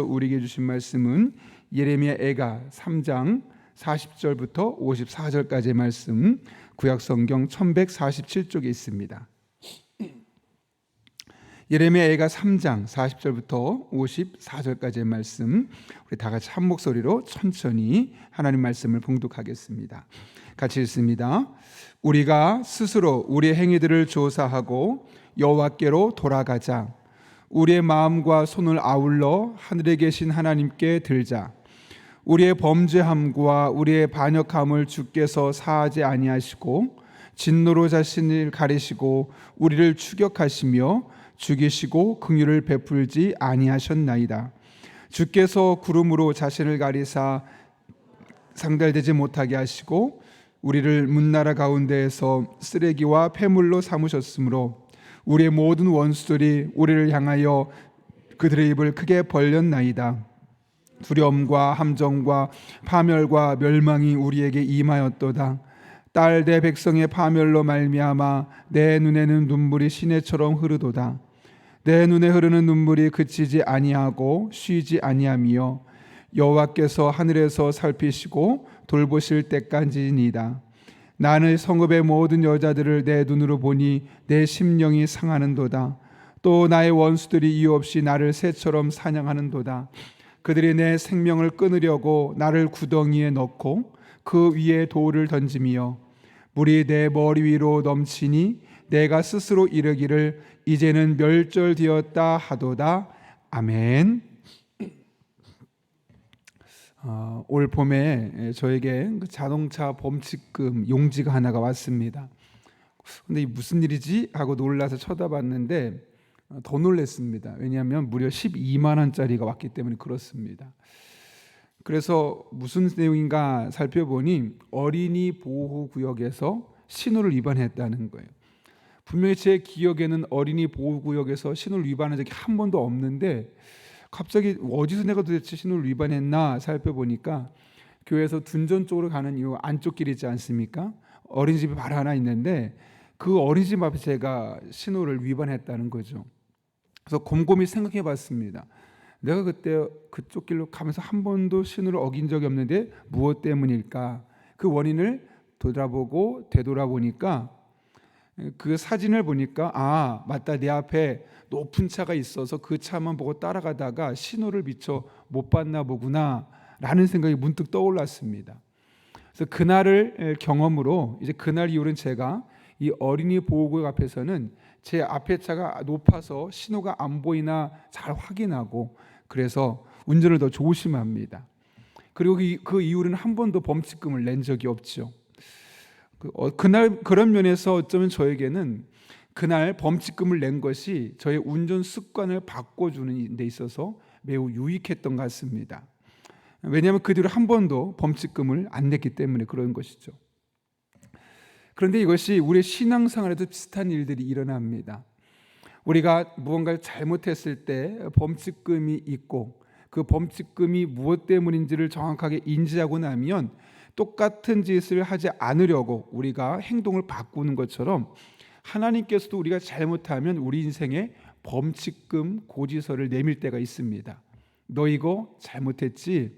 우리에게 주신 말씀은 예레미야 애가 3장 40절부터 54절까지의 말씀, 구약성경 1147쪽에 있습니다. 예레미야 애가 3장 40절부터 54절까지의 말씀, 우리 다 같이 한 목소리로 천천히 하나님 말씀을 봉독하겠습니다. 같이 읽습니다. 우리가 스스로 우리의 행위들을 조사하고 여호와께로 돌아가자. 우리의 마음과 손을 아울러 하늘에 계신 하나님께 들자. 우리의 범죄함과 우리의 반역함을 주께서 사하지 아니하시고 진노로 자신을 가리시고 우리를 추격하시며 죽이시고 긍휼을 베풀지 아니하셨나이다. 주께서 구름으로 자신을 가리사 상달되지 못하게 하시고 우리를 문나라 가운데에서 쓰레기와 폐물로 삼으셨으므로 우리의 모든 원수들이 우리를 향하여 그들의 입을 크게 벌렸나이다. 두려움과 함정과 파멸과 멸망이 우리에게 임하였도다. 딸 내 백성의 파멸로 말미암아 내 눈에는 눈물이 시내처럼 흐르도다. 내 눈에 흐르는 눈물이 그치지 아니하고 쉬지 아니하며 여호와께서 하늘에서 살피시고 돌보실 때까지니이다. 나는 성읍의 모든 여자들을 내 눈으로 보니 내 심령이 상하는도다. 또 나의 원수들이 이유 없이 나를 새처럼 사냥하는도다. 그들이 내 생명을 끊으려고 나를 구덩이에 넣고 그 위에 돌을 던지며 물이 내 머리 위로 넘치니 내가 스스로 이르기를 이제는 멸절되었다 하도다. 아멘. 올 봄에 저에게 자동차 범칙금 용지가 하나가 왔습니다. 근데 이게 무슨 일이지? 하고 놀라서 쳐다봤는데 더 놀랐습니다. 왜냐하면 무려 12만 원짜리가 왔기 때문에 그렇습니다. 그래서 무슨 내용인가 살펴보니 어린이 보호구역에서 신호를 위반했다는 거예요. 분명히 제 기억에는 어린이 보호구역에서 신호를 위반한 적이 한 번도 없는데 갑자기 어디서 내가 도대체 신호를 위반했나 살펴보니까 교회에서 둔전 쪽으로 가는 이 안쪽 길이 있지 않습니까? 어린이집이 바로 하나 있는데 그 어린이집 앞에 제가 신호를 위반했다는 거죠. 그래서 곰곰이 생각해 봤습니다. 내가 그때 그쪽 길로 가면서 한 번도 신호를 어긴 적이 없는데 무엇 때문일까? 그 원인을 되돌아보니까 그 사진을 보니까 맞다, 내 앞에 높은 차가 있어서 그 차만 보고 따라가다가 신호를 미처 못 봤나 보구나 라는 생각이 문득 떠올랐습니다. 그래서 그날을 경험으로 이제 그날 이후로는 제가 이 어린이 보호구역 앞에서는 제 앞에 차가 높아서 신호가 안 보이나 잘 확인하고 그래서 운전을 더 조심합니다. 그리고 그 이후로는 한 번도 범칙금을 낸 적이 없죠. 그날 그런 면에서 어쩌면 저에게는 그날 범칙금을 낸 것이 저의 운전 습관을 바꿔주는 데 있어서 매우 유익했던 것 같습니다. 왜냐하면 그 뒤로 한 번도 범칙금을 안 냈기 때문에 그런 것이죠. 그런데 이것이 우리의 신앙생활에도 비슷한 일들이 일어납니다. 우리가 무언가를 잘못했을 때 범칙금이 있고 그 범칙금이 무엇 때문인지를 정확하게 인지하고 나면 똑같은 짓을 하지 않으려고 우리가 행동을 바꾸는 것처럼 하나님께서도 우리가 잘못하면 우리 인생에 범칙금 고지서를 내밀 때가 있습니다. 너 이거 잘못했지?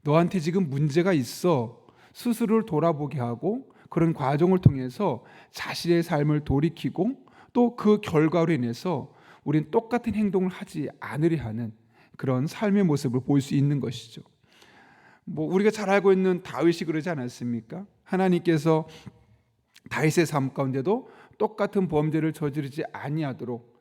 너한테 지금 문제가 있어. 스스로를 돌아보게 하고 그런 과정을 통해서 자신의 삶을 돌이키고 또 그 결과로 인해서 우리는 똑같은 행동을 하지 않으려 하는 그런 삶의 모습을 볼 수 있는 것이죠. 우리가 잘 알고 있는 다윗이 그러지 않았습니까? 하나님께서 다윗의 삶 가운데도 똑같은 범죄를 저지르지 아니하도록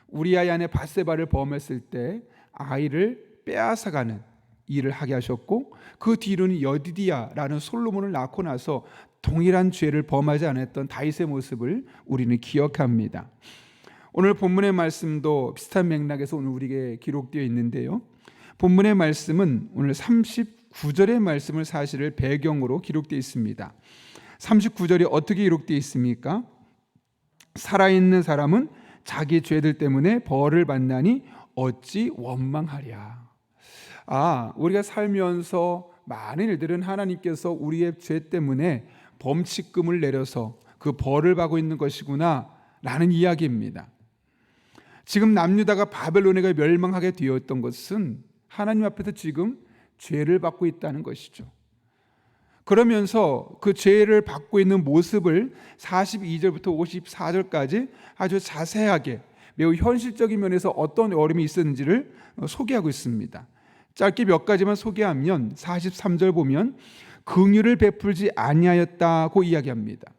우리아의 아내 밧세바를 범했을 때 아이를 빼앗아가는 일을 하게 하셨고 그 뒤로는 여디디야라는 솔로몬을 낳고 나서 동일한 죄를 범하지 않았던 다윗의 모습을 우리는 기억합니다. 오늘 본문의 말씀도 비슷한 맥락에서 오늘 우리에게 기록되어 있는데요. 본문의 말씀은 오늘 39절의 말씀을 사실을 배경으로 기록되어 있습니다. 39절이 어떻게 기록되어 있습니까? 살아있는 사람은 자기 죄들 때문에 벌을 받나니 어찌 원망하랴. 우리가 살면서 많은 일들은 하나님께서 우리의 죄 때문에 범칙금을 내려서 그 벌을 받고 있는 것이구나 라는 이야기입니다. 지금 남유다가 바벨론에게 멸망하게 되었던 것은 하나님 앞에서 지금 죄를 받고 있다는 것이죠. 그러면서 그 죄를 받고 있는 모습을 42절부터 54절까지 아주 자세하게 매우 현실적인 면에서 어떤 어려움이 있었는지를 소개하고 있습니다. 짧게 몇 가지만 소개하면 43절 보면 긍휼을 베풀지 아니하였다고 이야기합니다.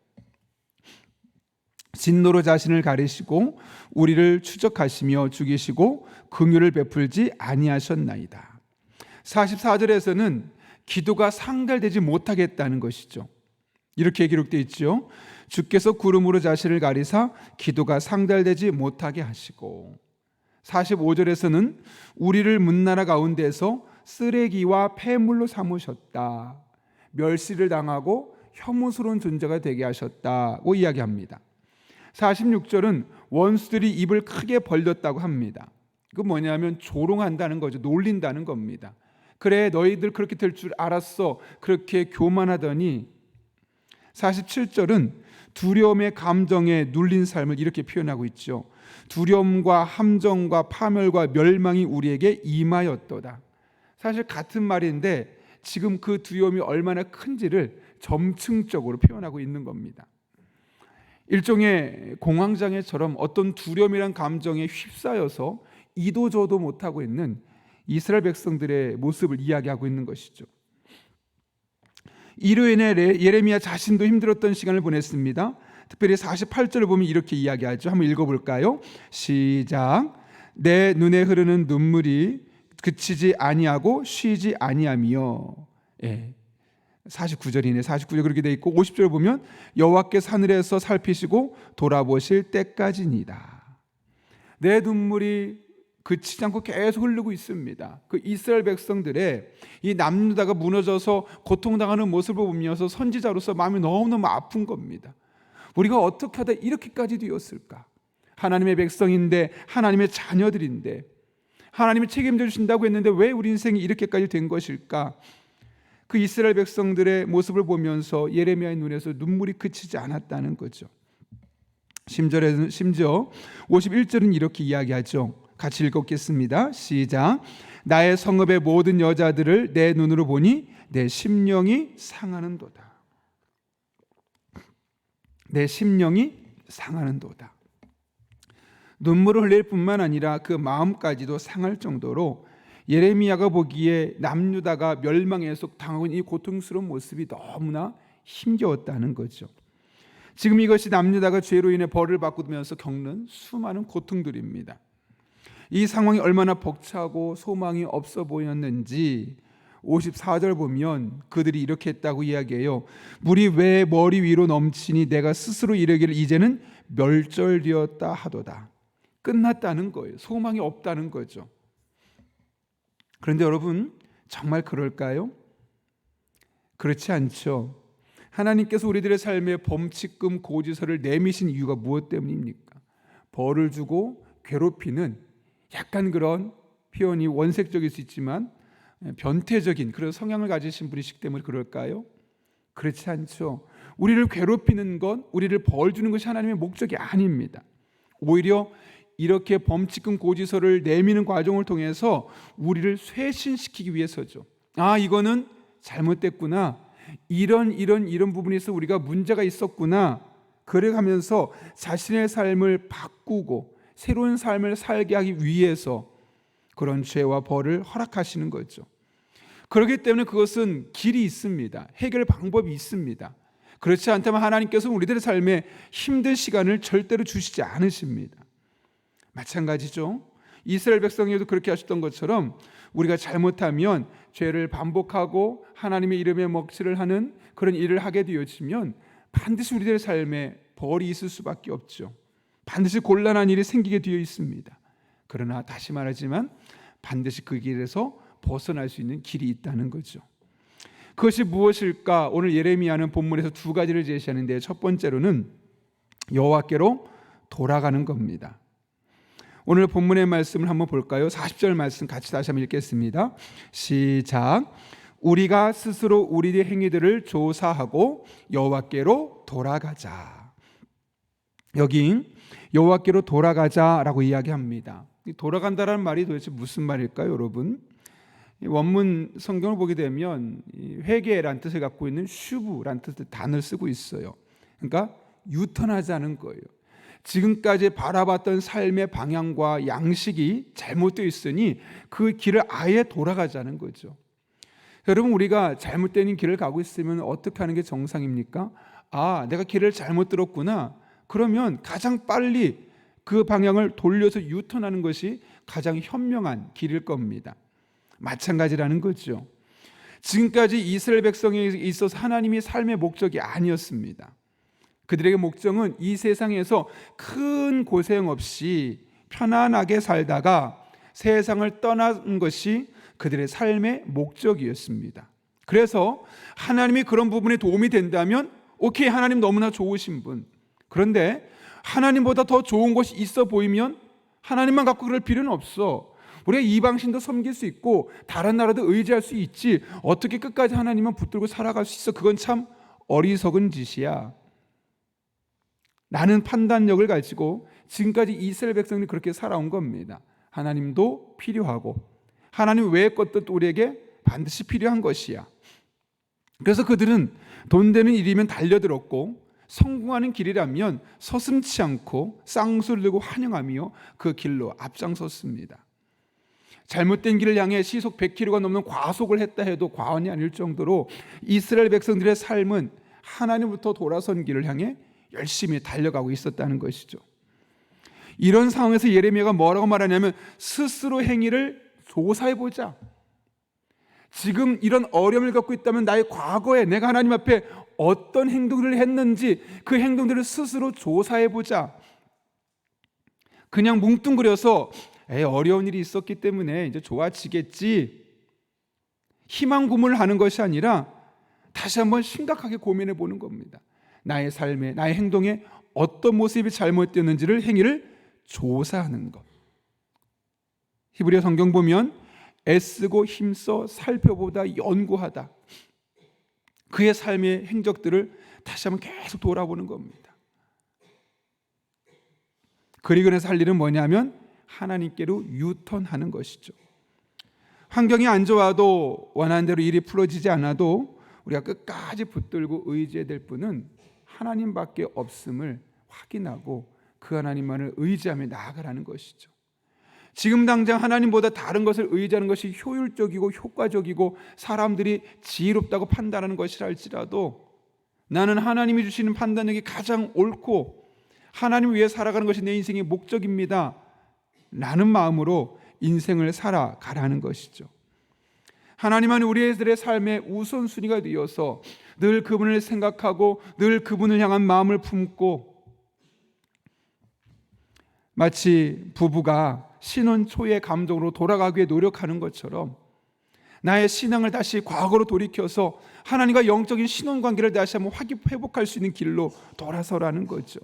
진노로 자신을 가리시고 우리를 추적하시며 죽이시고 긍휼을 베풀지 아니하셨나이다. 44절에서는 기도가 상달되지 못하겠다는 것이죠. 이렇게 기록되어 있죠. 주께서 구름으로 자신을 가리사 기도가 상달되지 못하게 하시고, 45절에서는 우리를 문나라 가운데서 쓰레기와 폐물로 삼으셨다. 멸시를 당하고 혐오스러운 존재가 되게 하셨다고 이야기합니다. 46절은 원수들이 입을 크게 벌렸다고 합니다. 그 뭐냐면 조롱한다는 거죠. 놀린다는 겁니다. 그래, 너희들 그렇게 될 줄 알았어. 그렇게 교만하더니. 47절은 두려움의 감정에 눌린 삶을 이렇게 표현하고 있죠. 두려움과 함정과 파멸과 멸망이 우리에게 임하였도다. 사실 같은 말인데 지금 그 두려움이 얼마나 큰지를 점층적으로 표현하고 있는 겁니다. 일종의 공황장애처럼 어떤 두려움이란 감정에 휩싸여서 이도저도 못하고 있는 이스라엘 백성들의 모습을 이야기하고 있는 것이죠. 이로 인해 예레미야 자신도 힘들었던 시간을 보냈습니다. 특별히 48절을 보면 이렇게 이야기하죠. 한번 읽어볼까요? 시작. 내 눈에 흐르는 눈물이 그치지 아니하고 쉬지 아니하며. 49절이네. 49절 그렇게 돼 있고 50절 보면 여호와께서 하늘에서 살피시고 돌아보실 때까지니이다. 내 눈물이 그치지 않고 계속 흐르고 있습니다. 그 이스라엘 백성들의 이 남유다가 무너져서 고통당하는 모습을 보면서 선지자로서 마음이 너무너무 아픈 겁니다. 우리가 어떻게 하다 이렇게까지 되었을까? 하나님의 백성인데, 하나님의 자녀들인데, 하나님이 책임져 주신다고 했는데 왜 우리 인생이 이렇게까지 된 것일까? 그 이스라엘 백성들의 모습을 보면서 예레미야의 눈에서 눈물이 그치지 않았다는 거죠. 심지어 51절은 이렇게 이야기하죠. 같이 읽겠습니다. 시작. 나의 성읍의 모든 여자들을 내 눈으로 보니 내 심령이 상하는도다. 내 심령이 상하는도다. 눈물을 흘릴 뿐만 아니라 그 마음까지도 상할 정도로 예레미야가 보기에 남유다가 멸망에 속당하고 있는 이 고통스러운 모습이 너무나 힘겨웠다는 거죠. 지금 이것이 남유다가 죄로 인해 벌을 받으면서 겪는 수많은 고통들입니다. 이 상황이 얼마나 벅차고 소망이 없어 보였는지 54절 보면 그들이 이렇게 했다고 이야기해요. 물이 왜 머리 위로 넘치니 내가 스스로 이르기를 이제는 멸절되었다 하도다. 끝났다는 거예요. 소망이 없다는 거죠. 그런데 여러분, 정말 그럴까요? 그렇지 않죠. 하나님께서 우리들의 삶에 범칙금 고지서를 내미신 이유가 무엇 때문입니까? 벌을 주고 괴롭히는 약간 그런 표현이 원색적일 수 있지만 변태적인 그런 성향을 가지신 분이시기 때문에 그럴까요? 그렇지 않죠. 우리를 괴롭히는 것, 우리를 벌 주는 것이 하나님의 목적이 아닙니다. 오히려 이렇게 범칙금 고지서를 내미는 과정을 통해서 우리를 쇄신시키기 위해서죠. 아, 이거는 잘못됐구나. 이런 부분에서 우리가 문제가 있었구나. 그래가면서 자신의 삶을 바꾸고 새로운 삶을 살게 하기 위해서 그런 죄와 벌을 허락하시는 거죠. 그렇기 때문에 그것은 길이 있습니다. 해결 방법이 있습니다. 그렇지 않다면 하나님께서는 우리들의 삶에 힘든 시간을 절대로 주시지 않으십니다. 마찬가지죠. 이스라엘 백성에도 그렇게 하셨던 것처럼 우리가 잘못하면 죄를 반복하고 하나님의 이름에 먹칠을 하는 그런 일을 하게 되어지면 반드시 우리들의 삶에 벌이 있을 수밖에 없죠. 반드시 곤란한 일이 생기게 되어 있습니다. 그러나 다시 말하지만 반드시 그 길에서 벗어날 수 있는 길이 있다는 거죠. 그것이 무엇일까? 오늘 예레미야는 본문에서 두 가지를 제시하는데 첫 번째로는 여호와께로 돌아가는 겁니다. 오늘 본문의 말씀을 한번 볼까요? 40절 말씀 같이 다시 한번 읽겠습니다. 시작. 우리가 스스로 우리의 행위들을 조사하고 여호와께로 돌아가자. 여기 여호와께로 돌아가자라고 이야기합니다. 돌아간다라는 말이 도대체 무슨 말일까요, 여러분? 원문 성경을 보게 되면 회개라는 뜻을 갖고 있는 슈브라는 뜻의 단어를 쓰고 있어요. 그러니까 유턴하자는 거예요. 지금까지 바라봤던 삶의 방향과 양식이 잘못되어 있으니 그 길을 아예 돌아가자는 거죠. 여러분, 우리가 잘못된 길을 가고 있으면 어떻게 하는 게 정상입니까? 아, 내가 길을 잘못 들었구나. 그러면 가장 빨리 그 방향을 돌려서 유턴하는 것이 가장 현명한 길일 겁니다. 마찬가지라는 거죠. 지금까지 이스라엘 백성에 있어서 하나님이 삶의 목적이 아니었습니다. 그들에게 목적은 이 세상에서 큰 고생 없이 편안하게 살다가 세상을 떠나는 것이 그들의 삶의 목적이었습니다. 그래서 하나님이 그런 부분에 도움이 된다면 오케이, 하나님 너무나 좋으신 분. 그런데 하나님보다 더 좋은 것이 있어 보이면 하나님만 갖고 그럴 필요는 없어. 우리가 이방신도 섬길 수 있고 다른 나라도 의지할 수 있지, 어떻게 끝까지 하나님만 붙들고 살아갈 수 있어? 그건 참 어리석은 짓이야 라는 판단력을 가지고 지금까지 이스라엘 백성이 그렇게 살아온 겁니다. 하나님도 필요하고 하나님 외의 것도 우리에게 반드시 필요한 것이야. 그래서 그들은 돈 되는 일이면 달려들었고 성공하는 길이라면 서슴지 않고 쌍수를 들고 환영하며 그 길로 앞장섰습니다. 잘못된 길을 향해 시속 100km가 넘는 과속을 했다 해도 과언이 아닐 정도로 이스라엘 백성들의 삶은 하나님부터 돌아선 길을 향해 열심히 달려가고 있었다는 것이죠. 이런 상황에서 예레미야가 뭐라고 말하냐면 스스로 행위를 조사해보자. 지금 이런 어려움을 겪고 있다면 나의 과거에 내가 하나님 앞에 어떤 행동을 했는지 그 행동들을 스스로 조사해보자. 그냥 뭉뚱그려서 어려운 일이 있었기 때문에 이제 좋아지겠지, 희망 고문을 하는 것이 아니라 다시 한번 심각하게 고민해 보는 겁니다. 나의 삶에, 나의 행동에 어떤 모습이 잘못되었는지를, 행위를 조사하는 것. 히브리어 성경 보면 애쓰고 힘써 살펴보다, 연구하다. 그의 삶의 행적들을 다시 한번 계속 돌아보는 겁니다. 그리고나서 할 일은 뭐냐면 하나님께로 유턴하는 것이죠. 환경이 안 좋아도, 원하는 대로 일이 풀어지지 않아도 우리가 끝까지 붙들고 의지해야 될 분은 하나님밖에 없음을 확인하고 그 하나님만을 의지하며 나아가라는 것이죠. 지금 당장 하나님보다 다른 것을 의지하는 것이 효율적이고 효과적이고 사람들이 지혜롭다고 판단하는 것이라 할지라도 나는 하나님이 주시는 판단력이 가장 옳고 하나님을 위해 살아가는 것이 내 인생의 목적입니다 라는 마음으로 인생을 살아가라는 것이죠. 하나님은 우리들의 삶의 우선순위가 되어서 늘 그분을 생각하고 늘 그분을 향한 마음을 품고, 마치 부부가 신혼 초의 감정으로 돌아가기 위해 노력하는 것처럼 나의 신앙을 다시 과거로 돌이켜서 하나님과 영적인 신혼관계를 다시 한번 회복할 수 있는 길로 돌아서라는 거죠.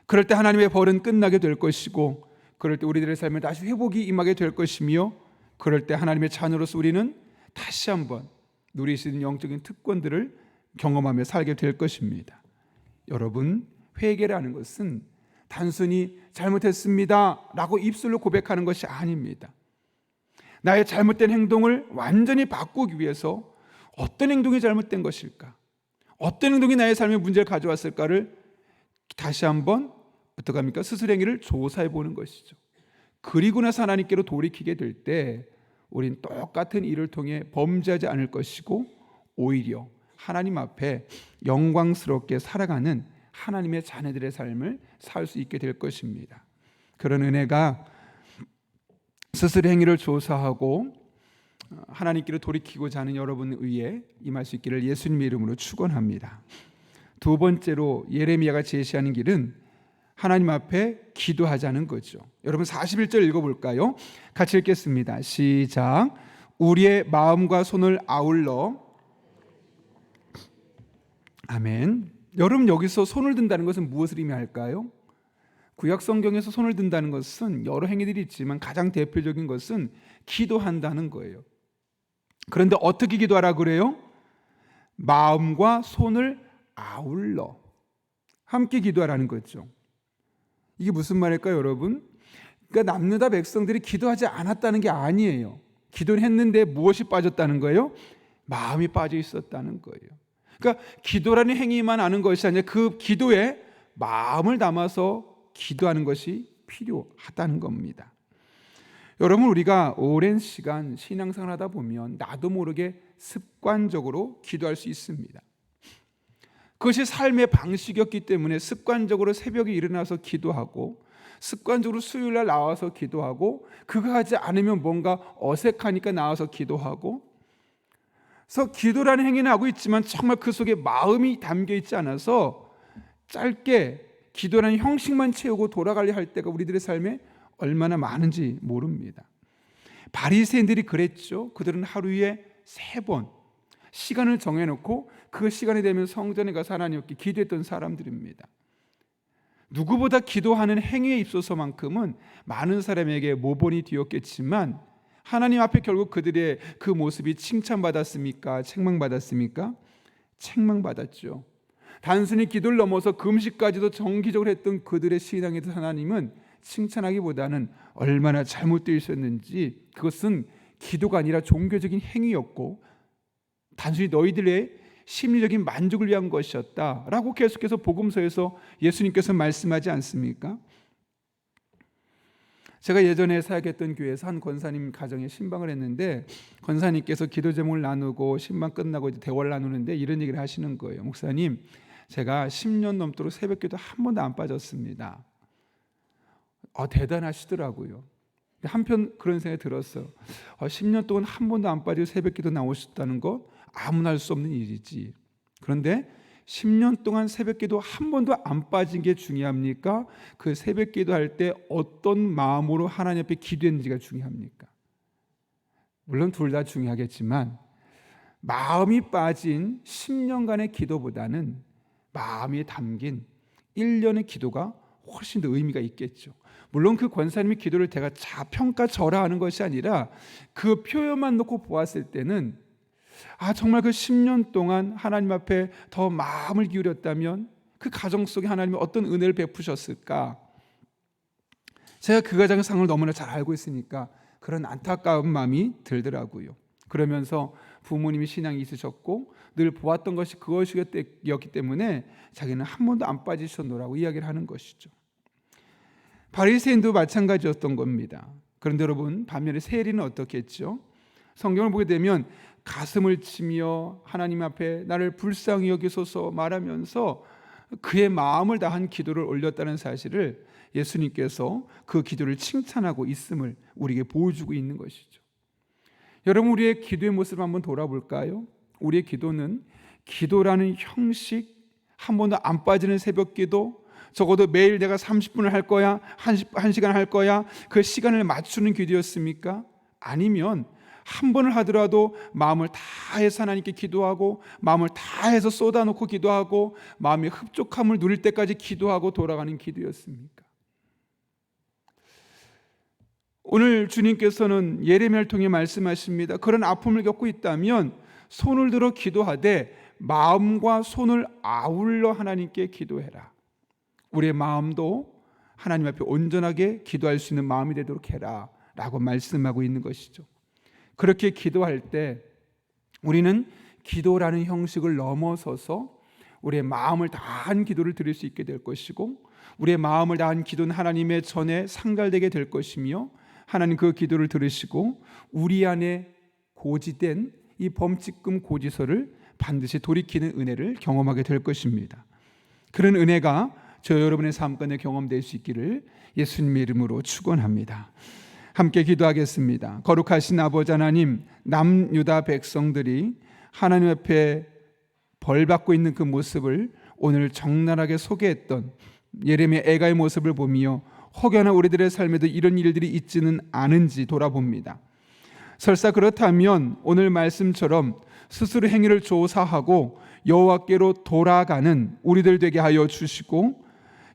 그럴 때 하나님의 벌은 끝나게 될 것이고, 그럴 때 우리들의 삶에 다시 회복이 임하게 될 것이며, 그럴 때 하나님의 자녀로서 우리는 다시 한번 누릴 수 있는 영적인 특권들을 경험하며 살게 될 것입니다. 여러분, 회개라는 것은 단순히 잘못했습니다 라고 입술로 고백하는 것이 아닙니다. 나의 잘못된 행동을 완전히 바꾸기 위해서 어떤 행동이 잘못된 것일까, 어떤 행동이 나의 삶에 문제를 가져왔을까를 다시 한번 어떻게 합니까? 스스로 행위를 조사해 보는 것이죠. 그리고 나서 하나님께로 돌이키게 될 때 우린 똑같은 일을 통해 범죄하지 않을 것이고 오히려 하나님 앞에 영광스럽게 살아가는 하나님의 자녀들의 삶을 살 수 있게 될 것입니다. 그런 은혜가 스스로 행위를 조사하고 하나님께로 돌이키고자 하는 여러분 위에 임할 수 있기를 예수님의 이름으로 축원합니다. 두 번째로 예레미야가 제시하는 길은 하나님 앞에 기도하자는 거죠. 여러분 41절 읽어볼까요? 같이 읽겠습니다. 시작. 우리의 마음과 손을 아울러. 아멘. 여러분, 여기서 손을 든다는 것은 무엇을 의미할까요? 구약 성경에서 손을 든다는 것은 여러 행위들이 있지만 가장 대표적인 것은 기도한다는 거예요. 그런데 어떻게 기도하라 그래요? 마음과 손을 아울러 함께 기도하라는 거죠. 이게 무슨 말일까요, 여러분? 그러니까 남유다 백성들이 기도하지 않았다는 게 아니에요. 기도는 했는데 무엇이 빠졌다는 거예요? 마음이 빠져 있었다는 거예요. 그러니까 기도라는 행위만 하는 것이 아니라 그 기도에 마음을 담아서 기도하는 것이 필요하다는 겁니다. 여러분, 우리가 오랜 시간 신앙생활 하다 보면 나도 모르게 습관적으로 기도할 수 있습니다. 그것이 삶의 방식이었기 때문에 습관적으로 새벽에 일어나서 기도하고, 습관적으로 수요일날 나와서 기도하고, 그거 하지 않으면 뭔가 어색하니까 나와서 기도하고, 그래서 기도라는 행위는 하고 있지만 정말 그 속에 마음이 담겨 있지 않아서 짧게 기도라는 형식만 채우고 돌아가려 할 때가 우리들의 삶에 얼마나 많은지 모릅니다. 바리새인들이 그랬죠. 그들은 하루에 3번 시간을 정해놓고 그 시간이 되면 성전에 가서 하나님께 기도했던 사람들입니다. 누구보다 기도하는 행위에 있어서만큼은 많은 사람에게 모본이 되었겠지만 하나님 앞에 결국 그들의 그 모습이 칭찬받았습니까? 책망받았습니까? 책망받았죠. 단순히 기도를 넘어서 금식까지도 정기적으로 했던 그들의 신앙에 대해서 하나님은 칭찬하기보다는 얼마나 잘못되어 있었는지, 그것은 기도가 아니라 종교적인 행위였고 단순히 너희들의 심리적인 만족을 위한 것이었다라고 계속해서 복음서에서 예수님께서 말씀하지 않습니까? 제가 예전에 사역했던 교회에서 한 권사님 가정에 신방을 했는데, 권사님께서 기도 제목을 나누고 신방 끝나고 이제 대화를 나누는데 이런 얘기를 하시는 거예요. 목사님, 제가 10년 넘도록 새벽기도 한 번도 안 빠졌습니다. 대단하시더라고요. 한편 그런 생각이 들었어요. 10년 동안 한 번도 안 빠지고 새벽기도 나오셨다는 거 아무나 할 수 없는 일이지. 그런데 10년 동안 새벽기도 한 번도 안 빠진 게 중요합니까? 그 새벽기도 할 때 어떤 마음으로 하나님 앞에 기도했는지가 중요합니까? 물론 둘 다 중요하겠지만 마음이 빠진 10년간의 기도보다는 마음이 담긴 1년의 기도가 훨씬 더 의미가 있겠죠. 물론 그 권사님의 기도를 제가 자평가절하하는 것이 아니라 그 표현만 놓고 보았을 때는 정말 그 10년 동안 하나님 앞에 더 마음을 기울였다면 그 가정 속에 하나님이 어떤 은혜를 베푸셨을까? 제가 그 가정의 상황을 너무나 잘 알고 있으니까 그런 안타까운 마음이 들더라고요. 그러면서 부모님이 신앙이 있으셨고 늘 보았던 것이 그것이었기 때문에 자기는 한 번도 안 빠지셨노라고 이야기를 하는 것이죠. 바리새인도 마찬가지였던 겁니다. 그런데 여러분, 반면에 세리는 어떻게 했죠? 성경을 보게 되면 가슴을 치며 하나님 앞에 나를 불쌍히 여기소서 말하면서 그의 마음을 다한 기도를 올렸다는 사실을 예수님께서 그 기도를 칭찬하고 있음을 우리에게 보여주고 있는 것이죠. 여러분, 우리의 기도의 모습을 한번 돌아볼까요? 우리의 기도는 기도라는 형식, 한 번도 안 빠지는 새벽 기도, 적어도 매일 내가 30분을 할 거야, 1시간 할 거야, 그 시간을 맞추는 기도였습니까? 아니면 한 번을 하더라도 마음을 다해서 하나님께 기도하고 마음을 다해서 쏟아놓고 기도하고 마음의 흡족함을 누릴 때까지 기도하고 돌아가는 기도였습니까? 오늘 주님께서는 예레미야를 통해 말씀하십니다. 그런 아픔을 겪고 있다면 손을 들어 기도하되 마음과 손을 아울러 하나님께 기도해라. 우리의 마음도 하나님 앞에 온전하게 기도할 수 있는 마음이 되도록 해라 라고 말씀하고 있는 것이죠. 그렇게 기도할 때 우리는 기도라는 형식을 넘어서서 우리의 마음을 다한 기도를 드릴 수 있게 될 것이고, 우리의 마음을 다한 기도는 하나님의 전에 상달되게 될 것이며, 하나님 그 기도를 들으시고 우리 안에 고지된 이 범칙금 고지서를 반드시 돌이키는 은혜를 경험하게 될 것입니다. 그런 은혜가 저 여러분의 삶 가운데 경험될 수 있기를 예수님의 이름으로 축원합니다. 함께 기도하겠습니다. 거룩하신 아버지 하나님, 남유다 백성들이 하나님 앞에 벌받고 있는 그 모습을 오늘 적나라하게 소개했던 예레미야 애가의 모습을 보며 혹여나 우리들의 삶에도 이런 일들이 있지는 않은지 돌아봅니다. 설사 그렇다면 오늘 말씀처럼 스스로 행위를 조사하고 여호와께로 돌아가는 우리들 되게 하여 주시고,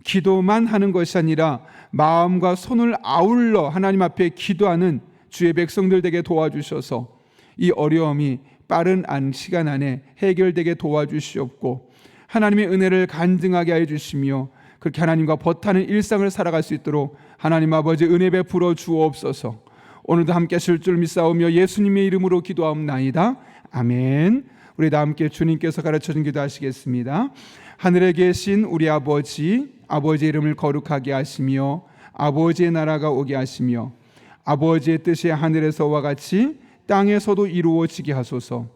기도만 하는 것이 아니라 마음과 손을 아울러 하나님 앞에 기도하는 주의 백성들 되게 도와주셔서 이 어려움이 빠른 시간 안에 해결되게 도와주시옵고, 하나님의 은혜를 간증하게 하여 주시며 그렇게 하나님과 버타는 일상을 살아갈 수 있도록 하나님 아버지 은혜 베풀어 주옵소서. 오늘도 함께 하실 줄 믿사오며 예수님의 이름으로 기도하옵나이다. 아멘. 우리 다 함께 주님께서 가르쳐준 기도하시겠습니다. 하늘에 계신 우리 아버지, 아버지의 이름을 거룩하게 하시며 아버지의 나라가 오게 하시며 아버지의 뜻이 하늘에서와 같이 땅에서도 이루어지게 하소서.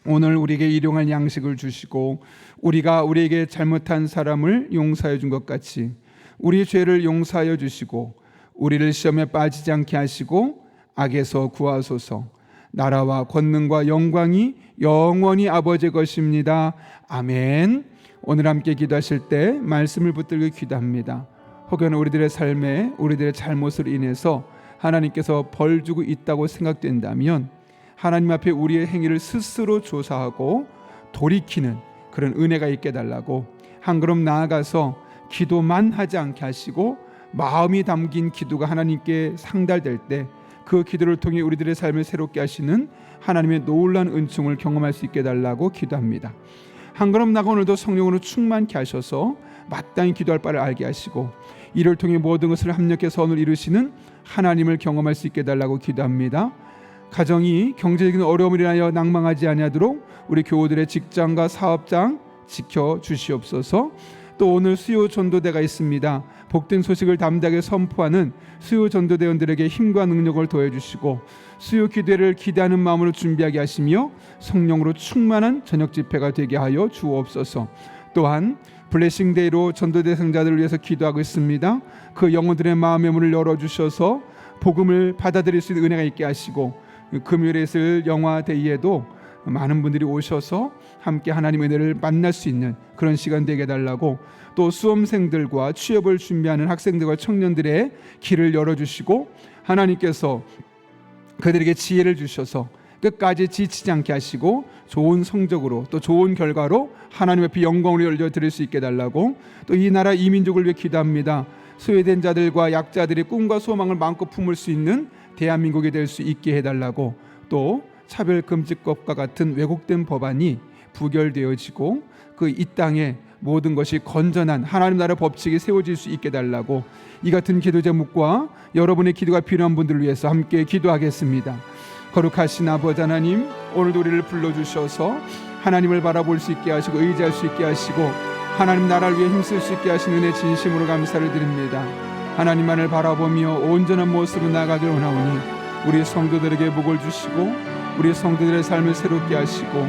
오늘 우리에게 일용할 양식을 주시고 우리가 우리에게 잘못한 사람을 용서해 준 것 같이 우리 죄를 용서하여 주시고 우리를 시험에 빠지지 않게 하시고 악에서 구하소서. 나라와 권능과 영광이 영원히 아버지의 것입니다. 아멘. 오늘 함께 기도하실 때 말씀을 붙들고 기도합니다. 혹여나 우리들의 삶에 우리들의 잘못으로 인해서 하나님께서 벌 주고 있다고 생각된다면 하나님 앞에 우리의 행위를 스스로 조사하고 돌이키는 그런 은혜가 있게 달라고 한 걸음 나아가서 기도만 하지 않게 하시고 마음이 담긴 기도가 하나님께 상달될 때 그 기도를 통해 우리들의 삶을 새롭게 하시는 하나님의 놀라운 은총을 경험할 수 있게 달라고 기도합니다. 한 걸음 나가 오늘도 성령으로 충만케 하셔서 마땅히 기도할 바를 알게 하시고 이를 통해 모든 것을 합력해 선을 이루시는 하나님을 경험할 수 있게 달라고 기도합니다. 가정이 경제적인 어려움을 인하여 낭망하지 아니하도록 우리 교우들의 직장과 사업장 지켜 주시옵소서. 또 오늘 수요 전도대가 있습니다. 복된 소식을 담대하게 선포하는 수요 전도대원들에게 힘과 능력을 더해주시고 수요 기도를 기대하는 마음으로 준비하게 하시며 성령으로 충만한 저녁 집회가 되게 하여 주옵소서. 또한 블레싱데이로 전도대 생자들을 위해서 기도하고 있습니다. 그 영혼들의 마음의 문을 열어주셔서 복음을 받아들일 수 있는 은혜가 있게 하시고 금요일에 있을 영화데이에도 많은 분들이 오셔서 함께 하나님의 은혜를 만날 수 있는 그런 시간 되게 해달라고 또 수험생들과 취업을 준비하는 학생들과 청년들의 길을 열어주시고 하나님께서 그들에게 지혜를 주셔서 끝까지 지치지 않게 하시고 좋은 성적으로 또 좋은 결과로 하나님 앞에 영광을 올려드릴 수 있게 해달라고 또 이 나라 이 민족을 위해 기도합니다. 소외된 자들과 약자들의 꿈과 소망을 마음껏 품을 수 있는 대한민국이 될 수 있게 해달라고 또 차별금지법과 같은 왜곡된 법안이 부결되어지고 그 이 땅에 모든 것이 건전한 하나님 나라 법칙이 세워질 수 있게 달라고 이 같은 기도 제목과 여러분의 기도가 필요한 분들을 위해서 함께 기도하겠습니다. 거룩하신 아버지 하나님, 오늘도 우리를 불러주셔서 하나님을 바라볼 수 있게 하시고 의지할 수 있게 하시고 하나님 나라를 위해 힘쓸 수 있게 하시는 은혜 진심으로 감사를 드립니다. 하나님만을 바라보며 온전한 모습으로 나아가길 원하오니 우리 성도들에게 복을 주시고 우리 성도들의 삶을 새롭게 하시고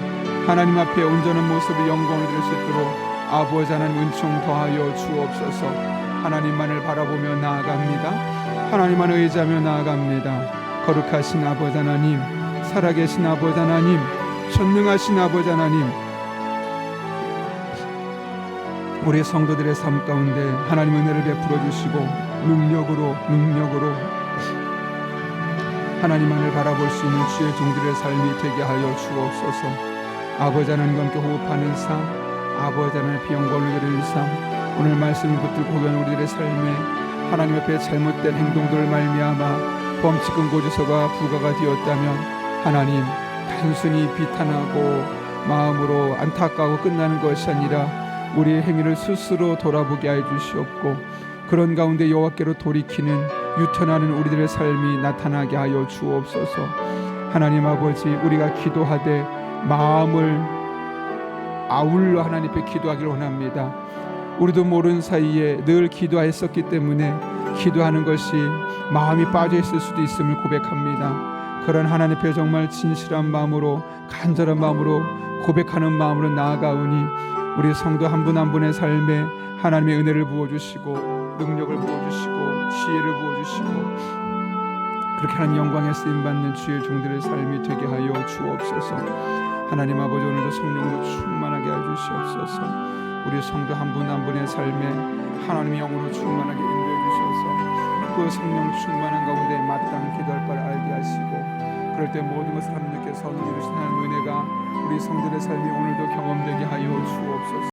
하나님 앞에 온전한 모습으로 영광을 드릴 수 있도록 아버지 하나님 은총 더하여 주옵소서. 하나님만을 바라보며 나아갑니다. 하나님만을 의지하며 나아갑니다. 거룩하신 아버지 하나님, 살아계신 아버지 하나님, 전능하신 아버지 하나님, 우리 성도들의 삶 가운데 하나님 은혜를 베풀어 주시고 능력으로 하나님만을 바라볼 수 있는 주의 종들의 삶이 되게 하여 주옵소서. 아버지 하나님과 함께 호흡하는 삶, 아버지 하나님의 비영광을 드리는 삶, 오늘 말씀을 붙들고 오면 우리들의 삶에 하나님 앞에 잘못된 행동들을 말미암아 범칙금 고지서가 부과가 되었다면 하나님 단순히 비탄하고 마음으로 안타까워 끝나는 것이 아니라 우리의 행위를 스스로 돌아보게 해 주시옵고 그런 가운데 여호와께로 돌이키는 유턴하는 우리들의 삶이 나타나게 하여 주옵소서. 하나님 아버지, 우리가 기도하되 마음을 아울러 하나님 앞에 기도하기를 원합니다. 우리도 모르는 사이에 늘 기도했었기 때문에 기도하는 것이 마음이 빠져 있을 수도 있음을 고백합니다. 그런 하나님 앞에 정말 진실한 마음으로 간절한 마음으로 고백하는 마음으로 나아가오니 우리 성도 한 분 한 분의 삶에 하나님의 은혜를 부어주시고 능력을 부어주시고 지혜를 부어주시고 그렇게 하나님 영광에 쓰임받는 주의 종들의 삶이 되게 하여 주옵소서. 하나님 아버지, 오늘도 성령으로 충만하게 해주시옵소서. 우리 성도 한 분 한 분의 삶에 하나님의 영으로 충만하게 인도해 주셔서 그 성령 충만한 가운데 마땅히 기도할 바를 알게 하시고 그럴 때 모든 것을 합력해 선을 이루시는 은혜가 우리 성도들의 삶이 오늘도 경험되게 하여 주옵소서.